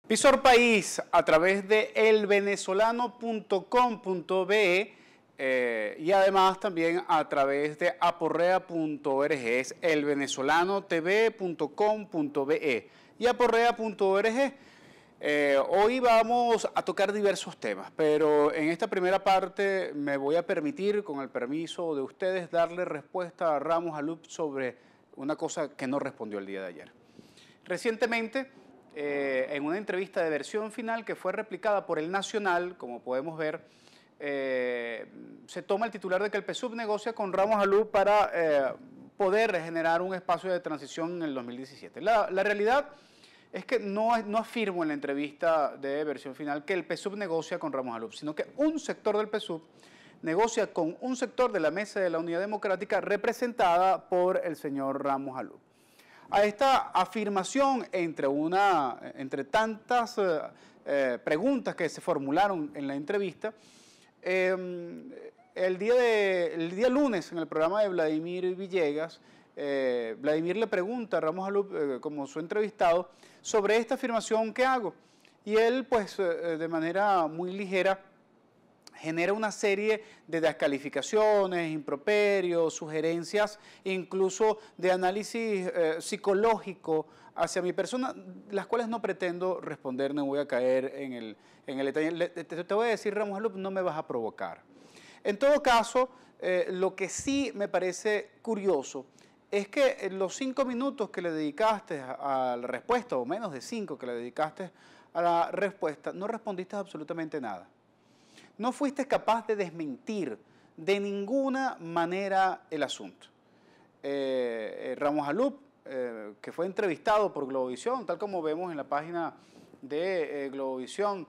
Visor País a través de elvenezolano.com.be y además también a través de aporrea.org, es elvenezolanotv.com.be y aporrea.org. Hoy vamos a tocar diversos temas, pero en esta primera parte me voy a permitir, con el permiso de ustedes, darle respuesta a Ramos Alup sobre una cosa que no respondió el día de ayer. Recientemente, en una entrevista de Versión Final que fue replicada por El Nacional, como podemos ver, se toma el titular de que el PSUV negocia con Ramos Alup para poder generar un espacio de transición en el 2017. La realidad es que no afirmo en la entrevista de Versión Final que el PSUV negocia con Ramos Alup, sino que un sector del PSUV negocia con un sector de la Mesa de la Unidad Democrática representada por el señor Ramos Alup. A esta afirmación, entre tantas preguntas que se formularon en la entrevista, el día lunes en el programa de Vladimir Villegas, Vladimir le pregunta a Ramos Alup, como su entrevistado, sobre esta afirmación que hago. Y él, pues, de manera muy ligera, genera una serie de descalificaciones, improperios, sugerencias, incluso de análisis psicológico hacia mi persona, las cuales no pretendo responder, no voy a caer en el detalle. Te voy a decir, Ramos Alup, no me vas a provocar. En todo caso, lo que sí me parece curioso es que en los 5 minutos que le dedicaste a la respuesta, o menos de 5 que le dedicaste a la respuesta, no respondiste absolutamente nada. No fuiste capaz de desmentir de ninguna manera el asunto. Ramos Alup, que fue entrevistado por Globovisión, tal como vemos en la página de Globovisión,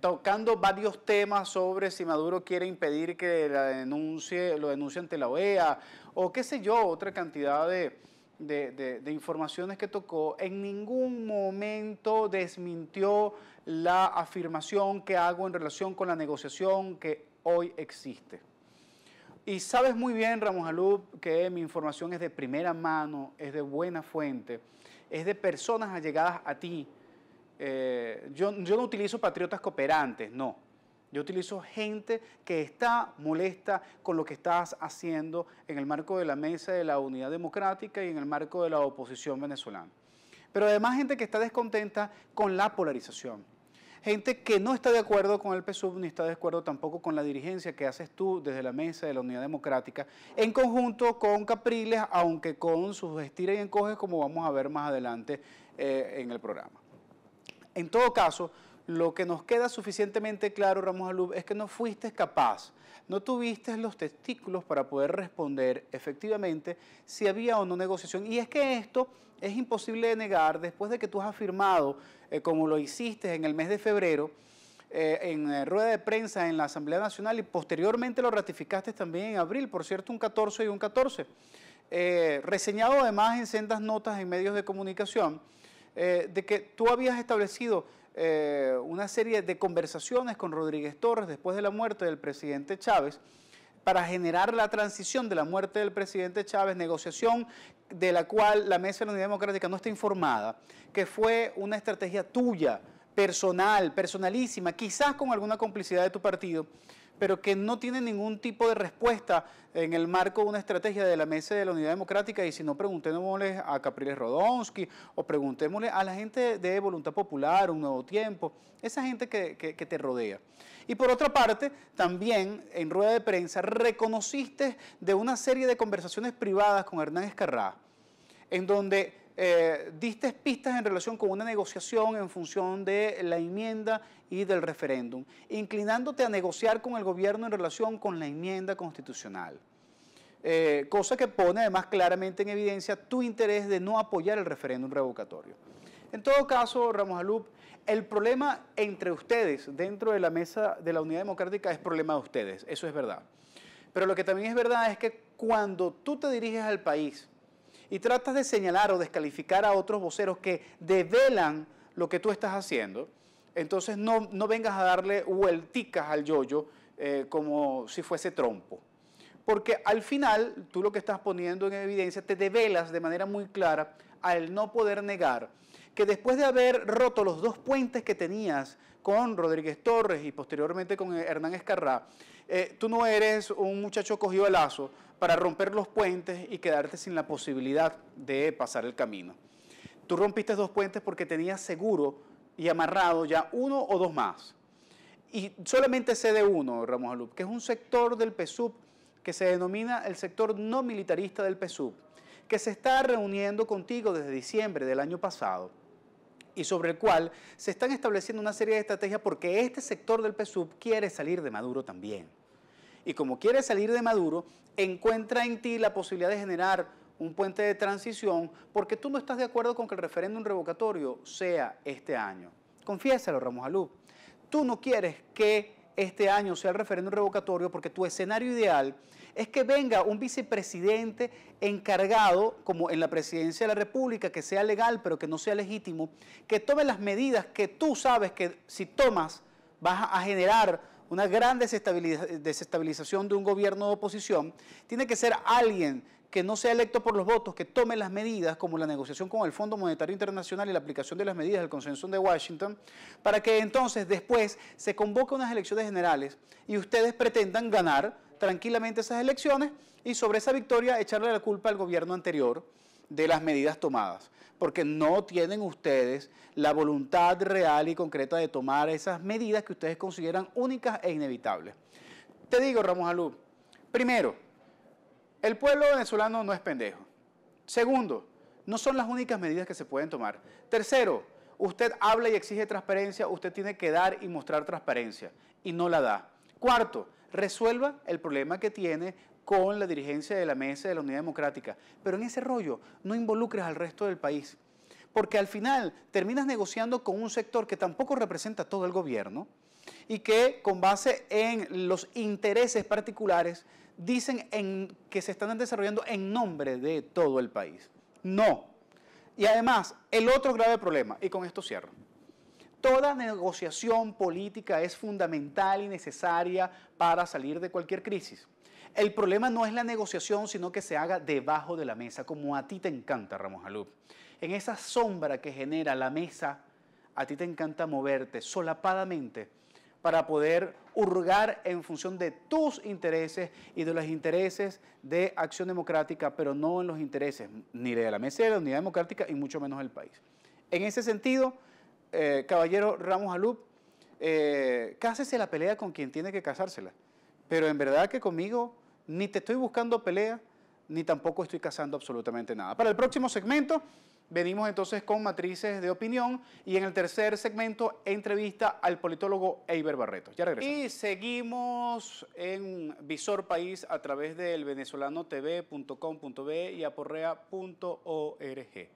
tocando varios temas sobre si Maduro quiere impedir que lo denuncie ante la OEA, o qué sé yo, otra cantidad de informaciones que tocó, en ningún momento desmintió la afirmación que hago en relación con la negociación que hoy existe. Y sabes muy bien, Ramos Alup, que mi información es de primera mano, es de buena fuente, es de personas allegadas a ti. Yo no utilizo patriotas cooperantes, no. Yo utilizo gente que está molesta con lo que estás haciendo en el marco de la Mesa de la Unidad Democrática y en el marco de la oposición venezolana. Pero además gente que está descontenta con la polarización. Gente que no está de acuerdo con el PSUV ni está de acuerdo tampoco con la dirigencia que haces tú desde la Mesa de la Unidad Democrática, en conjunto con Capriles, aunque con sus estiras y encoges, como vamos a ver más adelante en el programa. En todo caso, lo que nos queda suficientemente claro, Ramos Alup, es que no fuiste capaz, no tuviste los testículos para poder responder efectivamente si había o no negociación. Y es que esto es imposible de negar después de que tú has afirmado, como lo hiciste en el mes de febrero, en rueda de prensa en la Asamblea Nacional, y posteriormente lo ratificaste también en abril, por cierto, un 14 y un 14, reseñado además en sendas notas en medios de comunicación, de que tú habías establecido una serie de conversaciones con Rodríguez Torres después de la muerte del presidente Chávez para generar la transición de la muerte del presidente Chávez, negociación de la cual la Mesa de la Unidad Democrática no está informada, que fue una estrategia tuya, personalísima, quizás con alguna complicidad de tu partido, pero que no tiene ningún tipo de respuesta en el marco de una estrategia de la Mesa de la Unidad Democrática. Y si no, preguntémosle a Capriles Rodonsky o preguntémosle a la gente de Voluntad Popular, Un Nuevo Tiempo, esa gente que te rodea. Y por otra parte, también en rueda de prensa reconociste de una serie de conversaciones privadas con Hernán Escarrá, en donde diste pistas en relación con una negociación en función de la enmienda y del referéndum, inclinándote a negociar con el gobierno en relación con la enmienda constitucional. Cosa que pone además claramente en evidencia tu interés de no apoyar el referéndum revocatorio. En todo caso, Ramos Alup, el problema entre ustedes dentro de la Mesa de la Unidad Democrática es problema de ustedes, eso es verdad. Pero lo que también es verdad es que cuando tú te diriges al país y tratas de señalar o descalificar a otros voceros que develan lo que tú estás haciendo, entonces no vengas a darle vuelticas al yoyo como si fuese trompo. Porque al final, tú lo que estás poniendo en evidencia, te develas de manera muy clara al no poder negar que después de haber roto los 2 puentes que tenías con Rodríguez Torres y posteriormente con Hernán Escarrá, tú no eres un muchacho cogido a lazo para romper los puentes y quedarte sin la posibilidad de pasar el camino. Tú rompiste 2 puentes porque tenías seguro y amarrado ya 1 o 2 más. Y solamente sé de uno, Ramos Alup, que es un sector del PSUV que se denomina el sector no militarista del PSUV, que se está reuniendo contigo desde diciembre del año pasado y sobre el cual se están estableciendo una serie de estrategias porque este sector del PSUV quiere salir de Maduro también. Y como quiere salir de Maduro, encuentra en ti la posibilidad de generar un puente de transición porque tú no estás de acuerdo con que el referéndum revocatorio sea este año. Confiésalo, Ramos Alup. Tú no quieres que este año sea el referéndum revocatorio porque tu escenario ideal es que venga un vicepresidente encargado, como en la presidencia de la República, que sea legal pero que no sea legítimo, que tome las medidas que tú sabes que si tomas vas a generar una gran desestabilización de un gobierno de oposición. Tiene que ser alguien que no sea electo por los votos, que tome las medidas, como la negociación con el Fondo Monetario Internacional y la aplicación de las medidas del consenso de Washington, para que entonces después se convoque unas elecciones generales y ustedes pretendan ganar tranquilamente esas elecciones y sobre esa victoria echarle la culpa al gobierno anterior de las medidas tomadas, porque no tienen ustedes la voluntad real y concreta de tomar esas medidas que ustedes consideran únicas e inevitables. Te digo, Ramos Alup, primero, el pueblo venezolano no es pendejo. Segundo, no son las únicas medidas que se pueden tomar. Tercero, usted habla y exige transparencia, usted tiene que dar y mostrar transparencia y no la da. Cuarto, resuelva el problema que tiene con la dirigencia de la Mesa de la Unidad Democrática, pero en ese rollo no involucres al resto del país, porque al final terminas negociando con un sector que tampoco representa todo el gobierno y que con base en los intereses particulares dicen que se están desarrollando en nombre de todo el país. No. Y además, el otro grave problema, y con esto cierro, toda negociación política es fundamental y necesaria para salir de cualquier crisis. El problema no es la negociación, sino que se haga debajo de la mesa, como a ti te encanta, Ramos Alup. En esa sombra que genera la mesa, a ti te encanta moverte solapadamente para poder hurgar en función de tus intereses y de los intereses de Acción Democrática, pero no en los intereses ni de la Mesa de la Unidad Democrática y mucho menos del país. En ese sentido, caballero Ramos Alup, cásese la pelea con quien tiene que casársela, pero en verdad que conmigo ni te estoy buscando pelea, ni tampoco estoy cazando absolutamente nada. Para el próximo segmento, venimos entonces con matrices de opinión y en el tercer segmento, entrevista al politólogo Eiber Barreto. Ya regresamos. Y seguimos en Visor País a través del venezolano.tv.com.be y aporrea.org.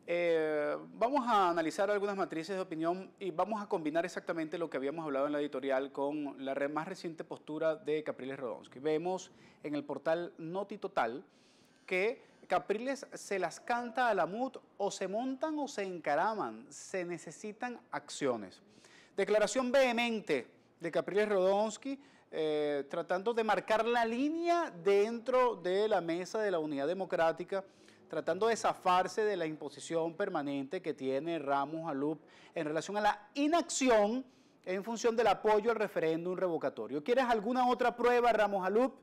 Vamos a analizar algunas matrices de opinión y vamos a combinar exactamente lo que habíamos hablado en la editorial con la más reciente postura de Capriles Radonsky. Vemos en el portal Noti Total que Capriles se las canta a la MUD, o se montan o se encaraman, se necesitan acciones. Declaración vehemente de Capriles Radonsky, tratando de marcar la línea dentro de la Mesa de la Unidad Democrática, tratando de zafarse de la imposición permanente que tiene Ramos Alup en relación a la inacción en función del apoyo al referéndum revocatorio. ¿Quieres alguna otra prueba, Ramos Alup,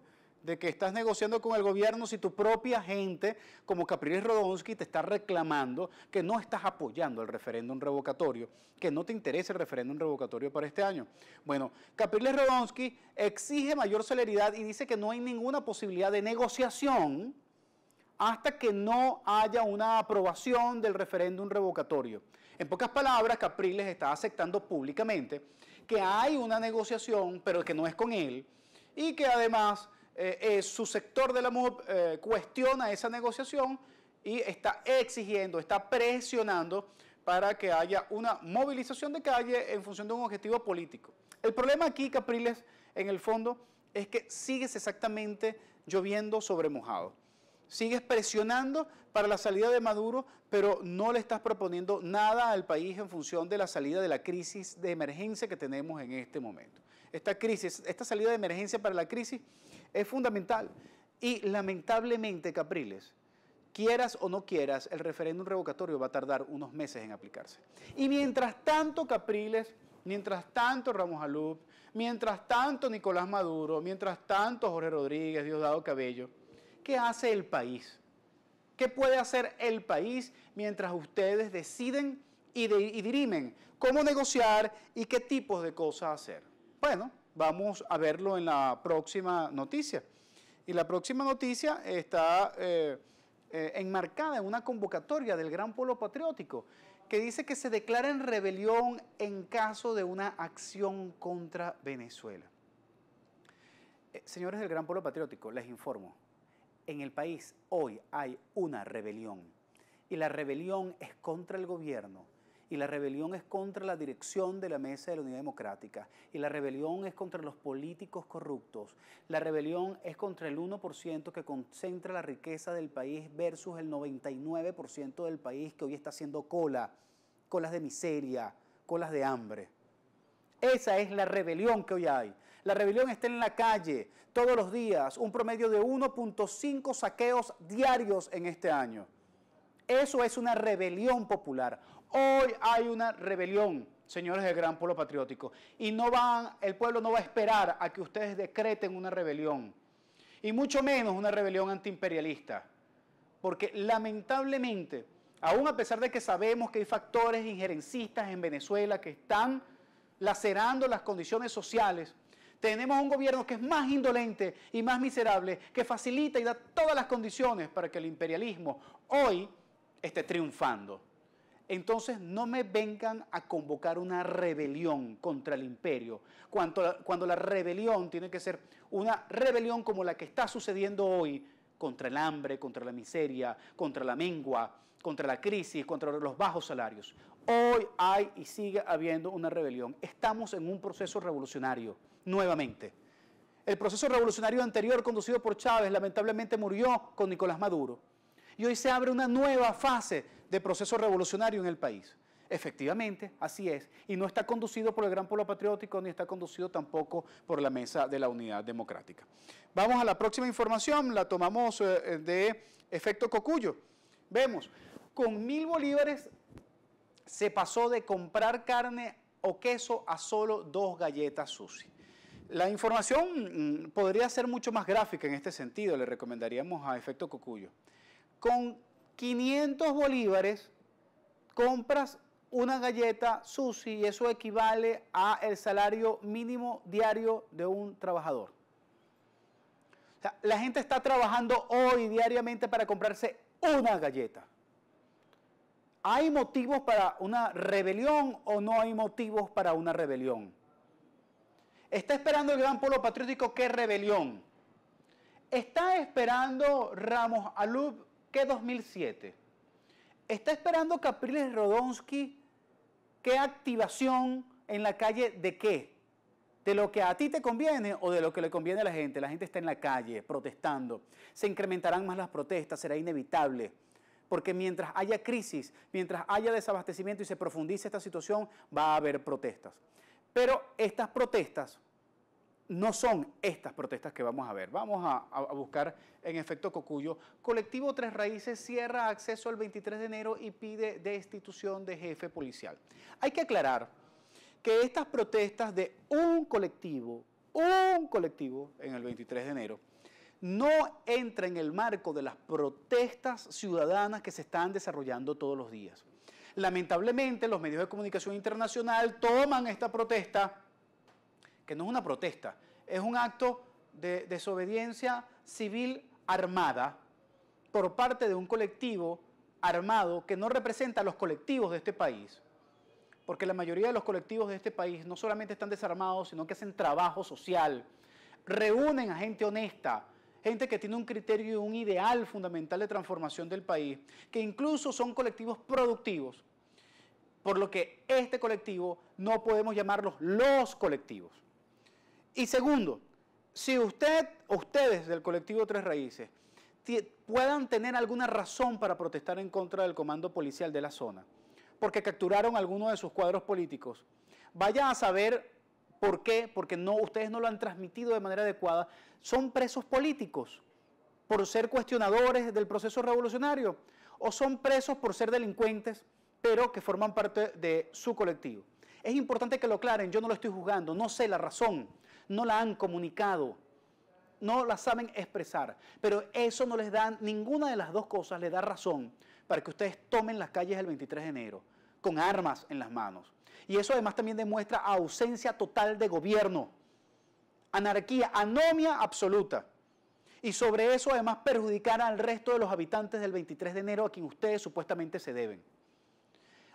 de que estás negociando con el gobierno si tu propia gente, como Capriles Radonsky, te está reclamando que no estás apoyando el referéndum revocatorio, que no te interesa el referéndum revocatorio para este año? Bueno, Capriles Radonsky exige mayor celeridad y dice que no hay ninguna posibilidad de negociación hasta que no haya una aprobación del referéndum revocatorio. En pocas palabras, Capriles está aceptando públicamente que hay una negociación, pero que no es con él, y que además su sector de la MUD cuestiona esa negociación y está exigiendo, está presionando para que haya una movilización de calle en función de un objetivo político. El problema aquí, Capriles, en el fondo, es que sigues exactamente lloviendo sobre mojado. Sigues presionando para la salida de Maduro, pero no le estás proponiendo nada al país en función de la salida de la crisis de emergencia que tenemos en este momento. Esta crisis, esta salida de emergencia para la crisis es fundamental. Y lamentablemente, Capriles, quieras o no quieras, el referéndum revocatorio va a tardar unos meses en aplicarse. Y mientras tanto, Capriles, mientras tanto Ramos Alup, mientras tanto Nicolás Maduro, mientras tanto Jorge Rodríguez, Diosdado Cabello, ¿qué hace el país? ¿Qué puede hacer el país mientras ustedes deciden y dirimen cómo negociar y qué tipos de cosas hacer? Bueno, vamos a verlo en la próxima noticia. Y la próxima noticia está enmarcada en una convocatoria del Gran Polo Patriótico que dice que se declara en rebelión en caso de una acción contra Venezuela. Señores del Gran Polo Patriótico, les informo, en el país hoy hay una rebelión y la rebelión es contra el gobierno y la rebelión es contra la dirección de la Mesa de la Unidad Democrática y la rebelión es contra los políticos corruptos, la rebelión es contra el 1% que concentra la riqueza del país versus el 99% del país que hoy está haciendo colas de miseria, colas de hambre. Esa es la rebelión que hoy hay. La rebelión está en la calle todos los días, un promedio de 1.5 saqueos diarios en este año. Eso es una rebelión popular. Hoy hay una rebelión, señores del Gran Polo Patriótico, y el pueblo no va a esperar a que ustedes decreten una rebelión, y mucho menos una rebelión antiimperialista, porque lamentablemente, aún a pesar de que sabemos que hay factores injerencistas en Venezuela que están lacerando las condiciones sociales, tenemos un gobierno que es más indolente y más miserable, que facilita y da todas las condiciones para que el imperialismo hoy esté triunfando. Entonces no me vengan a convocar una rebelión contra el imperio, cuando la rebelión tiene que ser una rebelión como la que está sucediendo hoy, contra el hambre, contra la miseria, contra la mengua, contra la crisis, contra los bajos salarios. Hoy hay y sigue habiendo una rebelión. Estamos en un proceso revolucionario, nuevamente. El proceso revolucionario anterior, conducido por Chávez, lamentablemente murió con Nicolás Maduro. Y hoy se abre una nueva fase de proceso revolucionario en el país. Efectivamente, así es. Y no está conducido por el Gran Polo Patriótico, ni está conducido tampoco por la Mesa de la Unidad Democrática. Vamos a la próxima información, la tomamos de Efecto Cocuyo. Vemos, con 1.000 bolívares se pasó de comprar carne o queso a solo 2 galletas Susi. La información podría ser mucho más gráfica en este sentido, le recomendaríamos a Efecto Cocuyo. Con 500 bolívares compras una galleta Susi y eso equivale al salario mínimo diario de un trabajador. O sea, la gente está trabajando hoy diariamente para comprarse una galleta. ¿Hay motivos para una rebelión o no hay motivos para una rebelión? ¿Está esperando el Gran Polo Patriótico qué rebelión? ¿Está esperando Ramos Alup qué 2007? ¿Está esperando Capriles Rodonsky qué activación en la calle de qué? ¿De lo que a ti te conviene o de lo que le conviene a la gente? La gente está en la calle protestando. Se incrementarán más las protestas, será inevitable. Porque mientras haya crisis, mientras haya desabastecimiento y se profundice esta situación, va a haber protestas. Pero estas protestas no son estas protestas que vamos a ver. Vamos a buscar en Efecto Cocuyo. Colectivo Tres Raíces cierra acceso el 23 de enero y pide destitución de jefe policial. Hay que aclarar que estas protestas de un colectivo en el 23 de enero, no entra en el marco de las protestas ciudadanas que se están desarrollando todos los días. Lamentablemente, los medios de comunicación internacional toman esta protesta, que no es una protesta, es un acto de desobediencia civil armada por parte de un colectivo armado que no representa a los colectivos de este país, porque la mayoría de los colectivos de este país no solamente están desarmados, sino que hacen trabajo social, reúnen a gente honesta, gente que tiene un criterio y un ideal fundamental de transformación del país, que incluso son colectivos productivos, por lo que este colectivo no podemos llamarlos los colectivos. Y segundo, si ustedes del colectivo Tres Raíces puedan tener alguna razón para protestar en contra del comando policial de la zona, porque capturaron a alguno de sus cuadros políticos, vayan a saber por qué, porque ustedes no lo han transmitido de manera adecuada, son presos políticos. por ser cuestionadores del proceso revolucionario o son presos por ser delincuentes, pero que forman parte de su colectivo. Es importante que lo aclaren, yo no lo estoy juzgando, no sé la razón, no la han comunicado, no la saben expresar, pero eso no les da, ninguna de las dos cosas les da razón para que ustedes tomen las calles el 23 de enero, con armas en las manos. Y eso además también demuestra ausencia total de gobierno, anarquía, anomia absoluta. Y sobre eso además perjudicar al resto de los habitantes del 23 de enero a quien ustedes supuestamente se deben.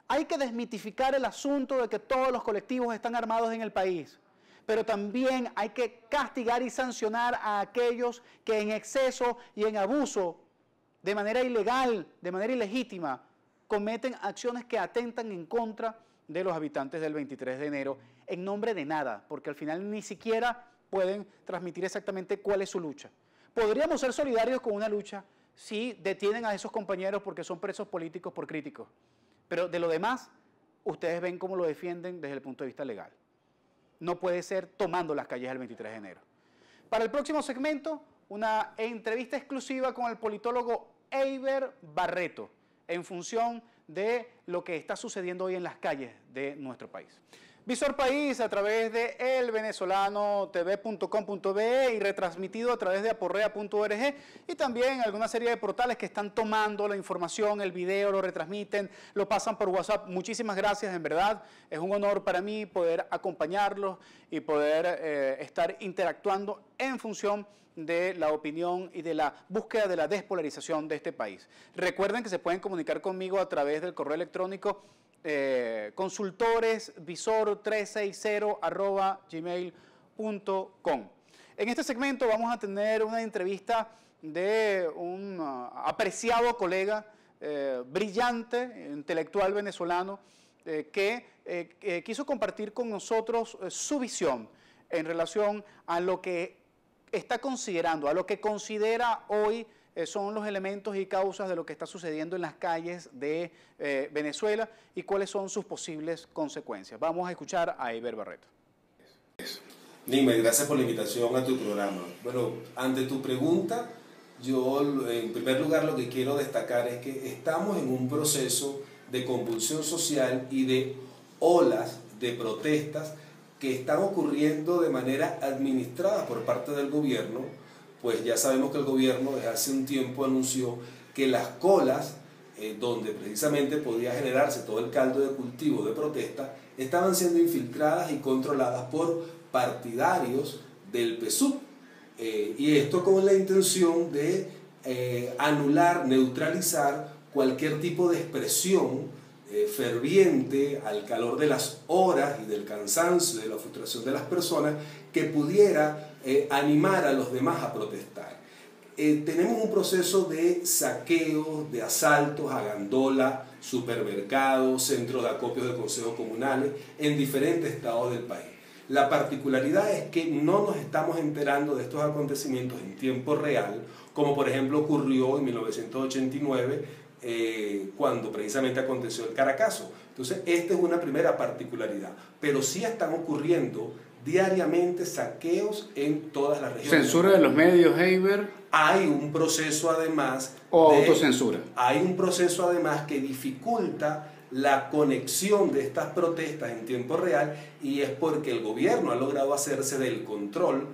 Hay que desmitificar el asunto de que todos los colectivos están armados en el país, pero también hay que castigar y sancionar a aquellos que en exceso y en abuso, de manera ilegal, de manera ilegítima, cometen acciones que atentan en contra de los habitantes del 23 de enero en nombre de nada, porque al final ni siquiera pueden transmitir exactamente cuál es su lucha. Podríamos ser solidarios con una lucha si detienen a esos compañeros porque son presos políticos por críticos, pero de lo demás, ustedes ven cómo lo defienden desde el punto de vista legal. No puede ser tomando las calles el 23 de enero. Para el próximo segmento, una entrevista exclusiva con el politólogo Eiber Barreto, en función de lo que está sucediendo hoy en las calles de nuestro país. Visor País a través de elvenezolanotv.com.be y retransmitido a través de aporrea.org y también alguna serie de portales que están tomando la información, el video, lo retransmiten, lo pasan por WhatsApp. Muchísimas gracias, en verdad. Es un honor para mí poder acompañarlos y poder estar interactuando en función de la opinión y de la búsqueda de la despolarización de este país. Recuerden que se pueden comunicar conmigo a través del correo electrónico consultoresvisor360@gmail.com. En este segmento vamos a tener una entrevista de un apreciado colega, brillante, intelectual venezolano, que quiso compartir con nosotros su visión en relación a lo que está considerando, a lo que considera hoy son los elementos y causas de lo que está sucediendo en las calles de Venezuela y cuáles son sus posibles consecuencias. Vamos a escuchar a Eiber Barreto. Nigmer, gracias por la invitación a tu programa. Bueno, ante tu pregunta, yo en primer lugar lo que quiero destacar es que estamos en un proceso de convulsión social y de olas de protestas que están ocurriendo de manera administrada por parte del gobierno. Pues ya sabemos que el gobierno desde hace un tiempo anunció que las colas, donde precisamente podía generarse todo el caldo de cultivo de protesta, estaban siendo infiltradas y controladas por partidarios del PSUV. Y esto con la intención de anular, neutralizar cualquier tipo de expresión ferviente al calor de las horas y del cansancio, de la frustración de las personas, que pudiera animar a los demás a protestar. Tenemos un proceso de saqueos, de asaltos a gandola, supermercados, centros de acopio de consejos comunales en diferentes estados del país. La particularidad es que no nos estamos enterando de estos acontecimientos en tiempo real, como por ejemplo ocurrió en 1989, cuando precisamente aconteció el Caracazo. Entonces, esta es una primera particularidad, pero sí están ocurriendo diariamente saqueos en todas las regiones. ¿Censura de los medios, Eiber? Hay un proceso además... ¿O autocensura? Hay un proceso además que dificulta la conexión de estas protestas en tiempo real, y es porque el gobierno ha logrado hacerse del control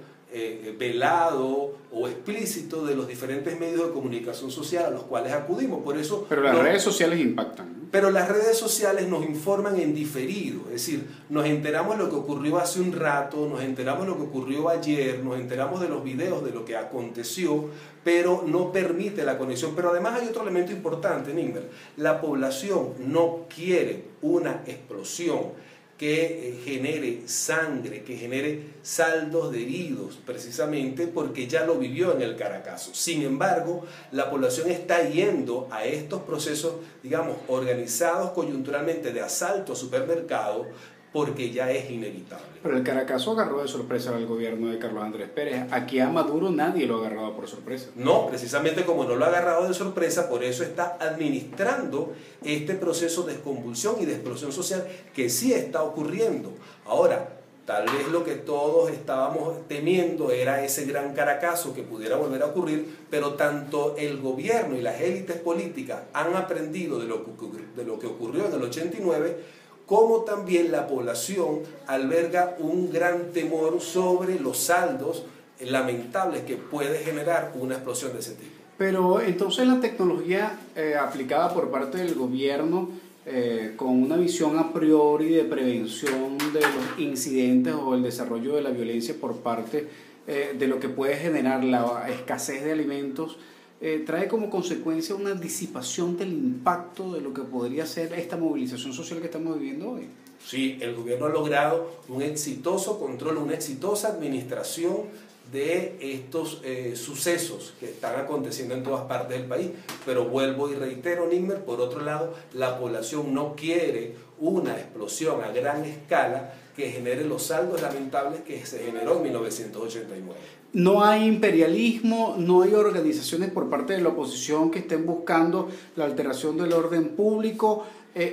velado o explícito de los diferentes medios de comunicación social a los cuales acudimos. Por eso, pero las redes sociales impactan, ¿no? Pero las redes sociales nos informan en diferido, es decir, nos enteramos de lo que ocurrió hace un rato, nos enteramos de lo que ocurrió ayer, nos enteramos de los videos de lo que aconteció, pero no permite la conexión. Pero además hay otro elemento importante, Nigmer. La población no quiere una explosión que genere sangre, que genere saldos de heridos, precisamente porque ya lo vivió en el Caracazo. Sin embargo, la población está yendo a estos procesos, digamos, organizados coyunturalmente de asalto a supermercados, porque ya es inevitable. Pero el Caracazo agarró de sorpresa al gobierno de Carlos Andrés Pérez. Aquí a Maduro nadie lo ha agarrado por sorpresa. No, precisamente como no lo ha agarrado de sorpresa, por eso está administrando este proceso de convulsión y de explosión social que sí está ocurriendo. Ahora, Tal vez lo que todos estábamos temiendo era ese gran caracazo que pudiera volver a ocurrir, pero tanto el gobierno y las élites políticas han aprendido de lo que ocurrió en el 89, como también la población alberga un gran temor sobre los saldos lamentables que puede generar una explosión de ese tipo. Pero entonces la tecnología aplicada por parte del gobierno con una visión a priori de prevención de los incidentes o el desarrollo de la violencia por parte de lo que puede generar la escasez de alimentos, trae como consecuencia una disipación del impacto de lo que podría ser esta movilización social que estamos viviendo hoy. Sí, el gobierno ha logrado un exitoso control, una exitosa administración de estos sucesos que están aconteciendo en todas partes del país, pero vuelvo y reitero, Nigmer, por otro lado, la población no quiere una explosión a gran escala que genere los saldos lamentables que se generó en 1989. No hay imperialismo, no hay organizaciones por parte de la oposición que estén buscando la alteración del orden público,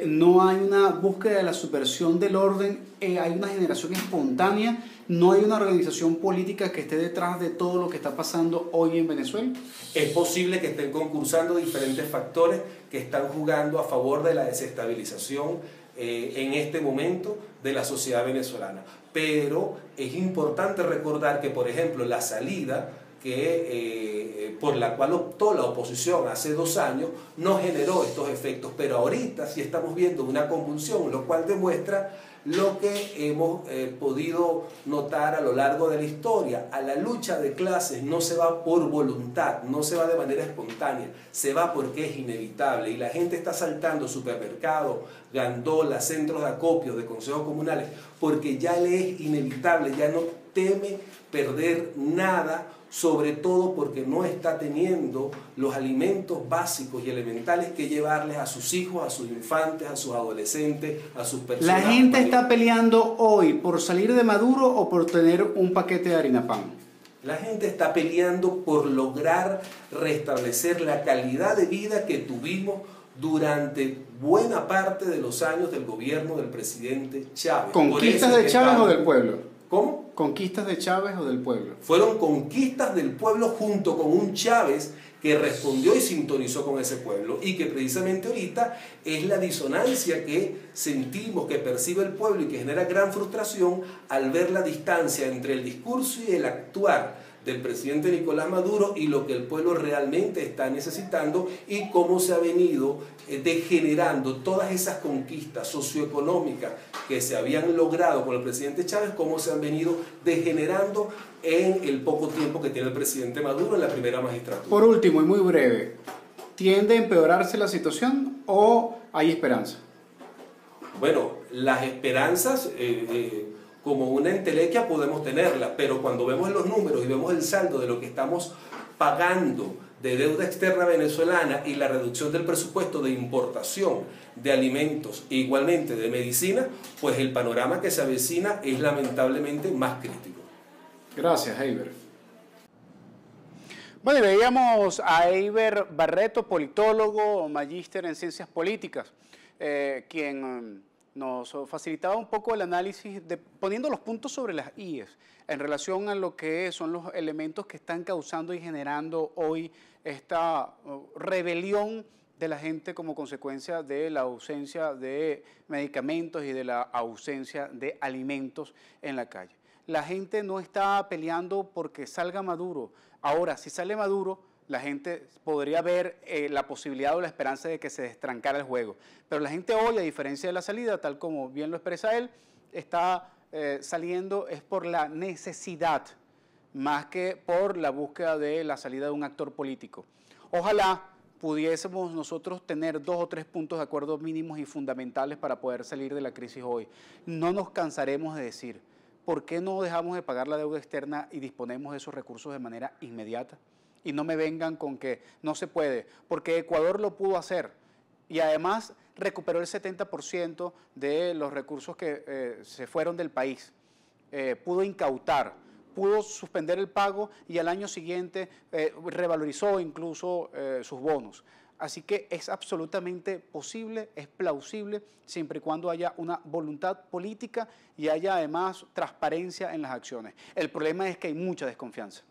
no hay una búsqueda de la subversión del orden, hay una generación espontánea, no hay una organización política que esté detrás de todo lo que está pasando hoy en Venezuela. Es posible que estén concursando diferentes factores que están jugando a favor de la desestabilización en este momento de la sociedad venezolana. Pero es importante recordar que, por ejemplo, la salida por la cual optó la oposición hace 2 años no generó estos efectos, pero ahorita sí estamos viendo una convulsión, lo cual demuestra lo que hemos podido notar a lo largo de la historia. A la lucha de clases no se va por voluntad, no se va de manera espontánea, se va porque es inevitable, y la gente está saltando supermercados, gandolas, centros de acopio, de consejos comunales, porque ya le es inevitable, ya no teme perder nada, sobre todo porque no está teniendo los alimentos básicos y elementales que llevarles a sus hijos, a sus infantes, a sus adolescentes, a sus personas. ¿La gente está peleando hoy por salir de Maduro o por tener un paquete de harina pan? La gente está peleando por lograr restablecer la calidad de vida que tuvimos durante buena parte de los años del gobierno del presidente Chávez. ¿Conquistas de Chávez o del pueblo? ¿Cómo? ¿Conquistas de Chávez o del pueblo? Fueron conquistas del pueblo junto con un Chávez que respondió y sintonizó con ese pueblo, y que precisamente ahorita es la disonancia que sentimos, que percibe el pueblo y que genera gran frustración al ver la distancia entre el discurso y el actuar del presidente Nicolás Maduro y lo que el pueblo realmente está necesitando, y cómo se ha venido degenerando todas esas conquistas socioeconómicas que se habían logrado con el presidente Chávez, cómo se han venido degenerando en el poco tiempo que tiene el presidente Maduro en la primera magistratura. Por último y muy breve, ¿tiende a empeorarse la situación o hay esperanza? Bueno, las esperanzas como una entelequia podemos tenerlas, pero cuando vemos los números y vemos el saldo de lo que estamos pagando de deuda externa venezolana y la reducción del presupuesto de importación de alimentos e igualmente de medicina, pues el panorama que se avecina es lamentablemente más crítico. Gracias, Heiber. Bueno, veíamos a Heiber Barreto, politólogo, magíster en ciencias políticas, quien nos facilitaba un poco el análisis poniendo los puntos sobre las IES en relación a lo que son los elementos que están causando y generando hoy esta rebelión de la gente como consecuencia de la ausencia de medicamentos y de la ausencia de alimentos en la calle. La gente no está peleando porque salga Maduro. Ahora, si sale Maduro, la gente podría ver la posibilidad o la esperanza de que se destrancara el juego. Pero la gente hoy, a diferencia de la salida, tal como bien lo expresa él, está saliendo es por la necesidad, más que por la búsqueda de la salida de un actor político. Ojalá pudiésemos nosotros tener 2 o 3 puntos de acuerdo mínimos y fundamentales para poder salir de la crisis hoy. No nos cansaremos de decir, ¿por qué no dejamos de pagar la deuda externa y disponemos de esos recursos de manera inmediata? Y no me vengan con que no se puede, porque Ecuador lo pudo hacer y además recuperó el 70% de los recursos que se fueron del país, pudo incautar, pudo suspender el pago y al año siguiente revalorizó incluso sus bonos. Así que es absolutamente posible, es plausible, siempre y cuando haya una voluntad política y haya además transparencia en las acciones. El problema es que hay mucha desconfianza.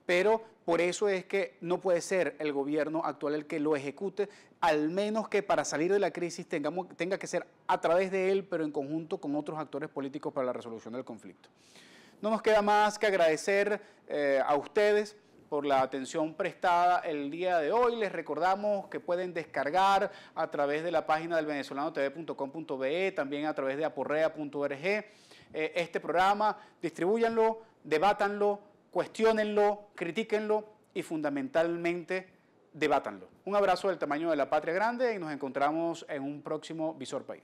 Pero por eso es que no puede ser el gobierno actual el que lo ejecute, al menos que para salir de la crisis tenga que ser a través de él, pero en conjunto con otros actores políticos para la resolución del conflicto. No nos queda más que agradecer a ustedes por la atención prestada el día de hoy. Les recordamos que pueden descargar a través de la página del venezolano.tv.com.be, también a través de aporrea.org este programa, distribúyanlo, debátanlo, cuestiónenlo, critíquenlo y fundamentalmente debátanlo. Un abrazo del tamaño de la patria grande y nos encontramos en un próximo Visor País.